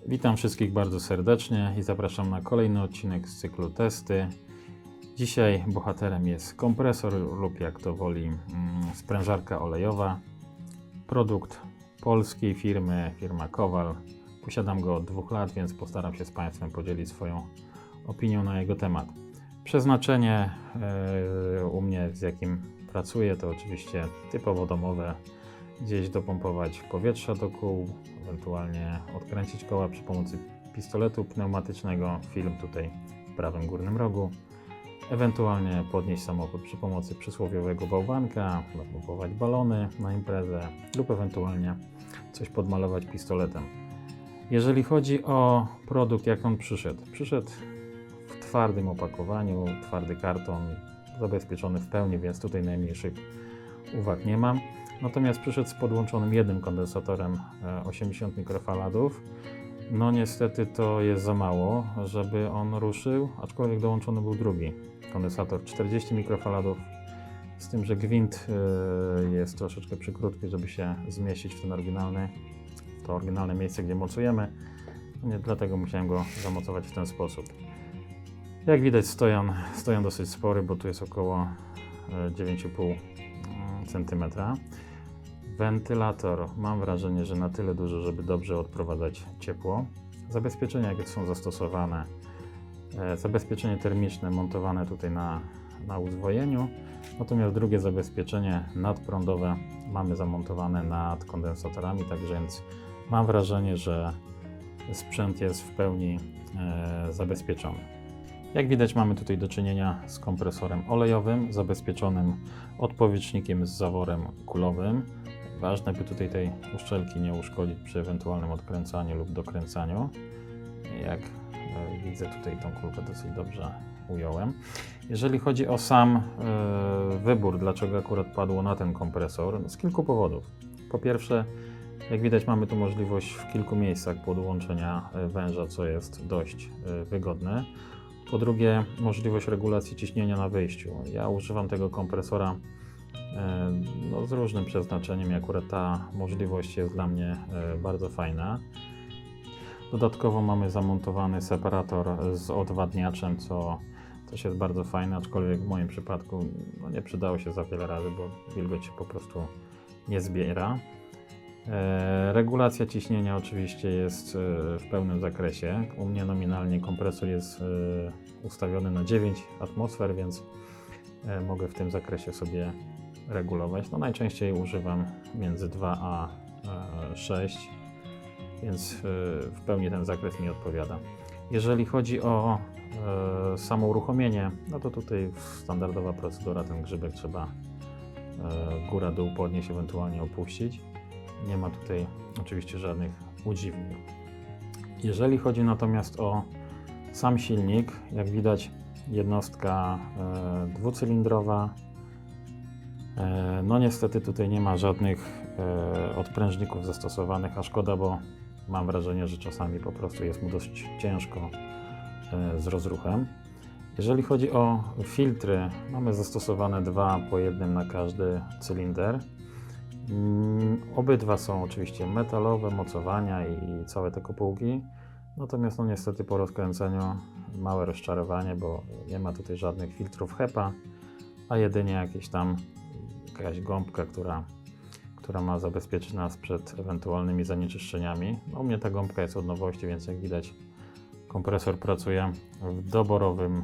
Witam wszystkich bardzo serdecznie i zapraszam na kolejny odcinek z cyklu testy. Dzisiaj bohaterem jest kompresor lub jak to woli sprężarka olejowa. Produkt polskiej firmy, firma Kowal. Posiadam go od 2 lat, więc postaram się z Państwem podzielić swoją opinią na jego temat. Przeznaczenie u mnie, z jakim pracuję, to oczywiście typowo domowe. Gdzieś dopompować powietrza do kół, ewentualnie odkręcić koła przy pomocy pistoletu pneumatycznego, film tutaj w prawym górnym rogu, ewentualnie podnieść samochód przy pomocy przysłowiowego bałwanka, napompować balony na imprezę lub ewentualnie coś podmalować pistoletem. Jeżeli chodzi o produkt, jak on przyszedł w twardym opakowaniu, twardy karton, zabezpieczony w pełni, więc tutaj najmniejszych uwag nie mam. Natomiast przyszedł z podłączonym jednym kondensatorem 80 mikrofaradów. No niestety to jest za mało, żeby on ruszył, aczkolwiek dołączony był drugi kondensator 40 mikrofaradów, z tym, że gwint jest troszeczkę przykrótki, żeby się zmieścić w to oryginalne miejsce, gdzie mocujemy. Nie, dlatego musiałem go zamocować w ten sposób. Jak widać stojan dosyć spory, bo tu jest około 9,5 cm. Wentylator mam wrażenie, że na tyle duży, żeby dobrze odprowadzać ciepło. Zabezpieczenia, jakie są zastosowane, zabezpieczenie termiczne montowane tutaj na uzwojeniu, natomiast drugie zabezpieczenie nadprądowe mamy zamontowane nad kondensatorami, tak więc mam wrażenie, że sprzęt jest w pełni zabezpieczony. Jak widać, mamy tutaj do czynienia z kompresorem olejowym, zabezpieczonym odpowietrznikiem z zaworem kulowym. Ważne, by tutaj tej uszczelki nie uszkodzić przy ewentualnym odkręcaniu lub dokręcaniu. Jak widzę, tutaj tą kulkę dosyć dobrze ująłem. Jeżeli chodzi o sam wybór, dlaczego akurat padło na ten kompresor, z kilku powodów. Po pierwsze, jak widać, mamy tu możliwość w kilku miejscach podłączenia węża, co jest dość wygodne. Po drugie, możliwość regulacji ciśnienia na wyjściu. Ja używam tego kompresora z różnym przeznaczeniem i akurat ta możliwość jest dla mnie bardzo fajna. Dodatkowo mamy zamontowany separator z odwadniaczem, co też jest bardzo fajne, aczkolwiek w moim przypadku nie przydało się za wiele razy, bo wilgoć się po prostu nie zbiera. Regulacja ciśnienia oczywiście jest w pełnym zakresie. U mnie nominalnie kompresor jest ustawiony na 9 atmosfer, więc mogę w tym zakresie sobie regulować. No, najczęściej używam między 2 a 6, więc w pełni ten zakres mi odpowiada. Jeżeli chodzi o samo uruchomienie, no to tutaj standardowa procedura, ten grzybek trzeba góra-dół podnieść, ewentualnie opuścić. Nie ma tutaj oczywiście żadnych udziwnień. Jeżeli chodzi natomiast o sam silnik, jak widać, jednostka dwucylindrowa. No niestety tutaj nie ma żadnych odprężników zastosowanych, a szkoda, bo mam wrażenie, że czasami po prostu jest mu dość ciężko z rozruchem. Jeżeli chodzi o filtry, mamy zastosowane 2 po jednym na każdy cylinder. Obydwa są oczywiście metalowe, mocowania i całe te kopułki. Natomiast no niestety po rozkręceniu małe rozczarowanie, bo nie ma tutaj żadnych filtrów HEPA, a jedynie jakaś gąbka, która ma zabezpieczyć nas przed ewentualnymi zanieczyszczeniami. No, u mnie ta gąbka jest od nowości, więc jak widać, kompresor pracuje w doborowym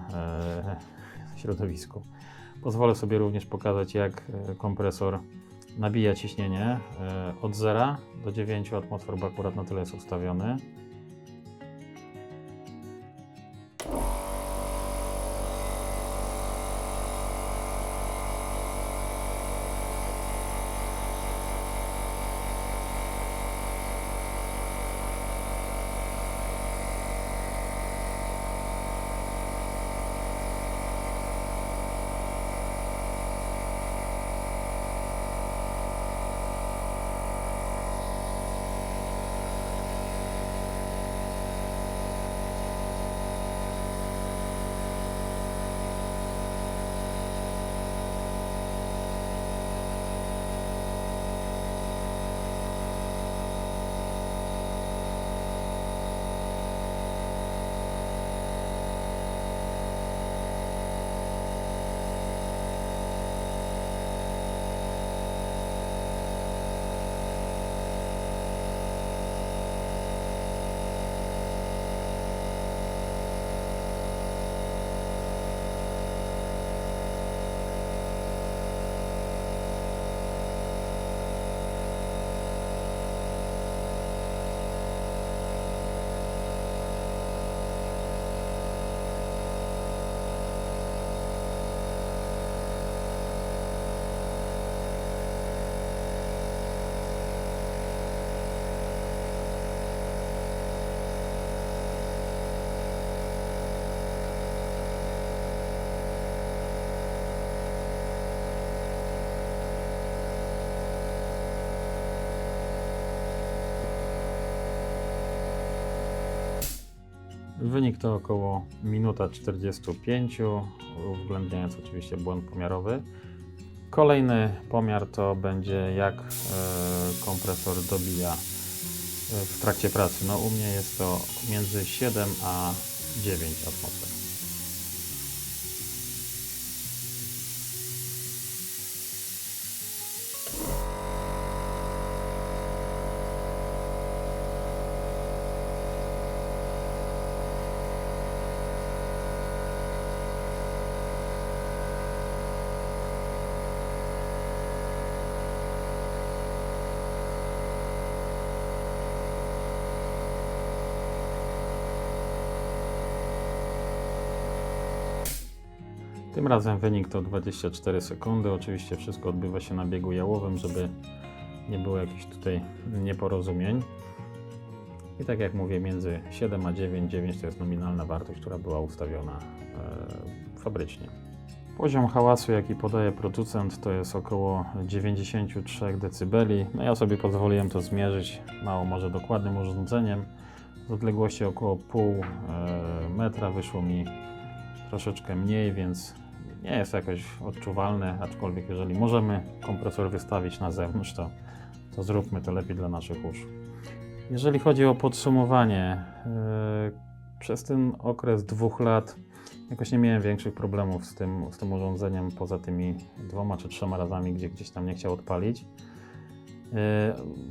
środowisku. Pozwolę sobie również pokazać, jak kompresor nabija ciśnienie od 0 do 9 atmosfer, bo akurat na tyle jest ustawiony. Wynik to około minuta 45, uwzględniając oczywiście błąd pomiarowy. Kolejny pomiar to będzie jak kompresor dobija w trakcie pracy. No u mnie jest to między 7 a 9 atmosfer. Tym razem wynik to 24 sekundy. Oczywiście wszystko odbywa się na biegu jałowym, żeby nie było jakichś tutaj nieporozumień. I tak jak mówię, między 7 a 9, 9 to jest nominalna wartość, która była ustawiona fabrycznie. Poziom hałasu, jaki podaje producent, to jest około 93 dB. No ja sobie pozwoliłem to zmierzyć mało może dokładnym urządzeniem. Z odległości około pół metra wyszło mi troszeczkę mniej, więc nie jest jakoś odczuwalne, aczkolwiek jeżeli możemy kompresor wystawić na zewnątrz, to zróbmy to lepiej dla naszych uszu. Jeżeli chodzi o podsumowanie, przez ten okres 2 lat jakoś nie miałem większych problemów z tym urządzeniem, poza tymi 2 czy 3 razami, gdzie gdzieś tam nie chciał odpalić.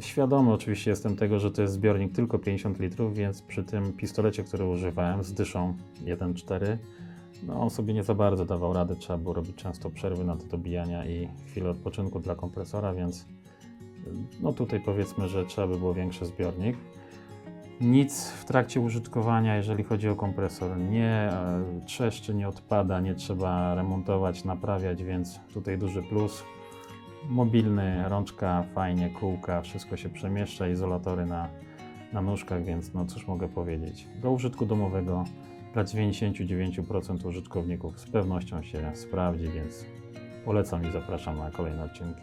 Świadomy oczywiście jestem tego, że to jest zbiornik tylko 50 litrów, więc przy tym pistolecie, który używałem z dyszą 1.4, no on sobie nie za bardzo dawał radę, trzeba było robić często przerwy na te dobijania i chwilę odpoczynku dla kompresora, więc no tutaj powiedzmy, że trzeba by było większy zbiornik. Nic w trakcie użytkowania, jeżeli chodzi o kompresor, nie trzeszczy, nie odpada, nie trzeba remontować, naprawiać, więc tutaj duży plus. Mobilny, rączka fajnie, kółka, wszystko się przemieszcza, izolatory na nóżkach, więc no cóż mogę powiedzieć. Do użytku domowego dla 99% użytkowników z pewnością się sprawdzi, więc polecam i zapraszam na kolejne odcinki.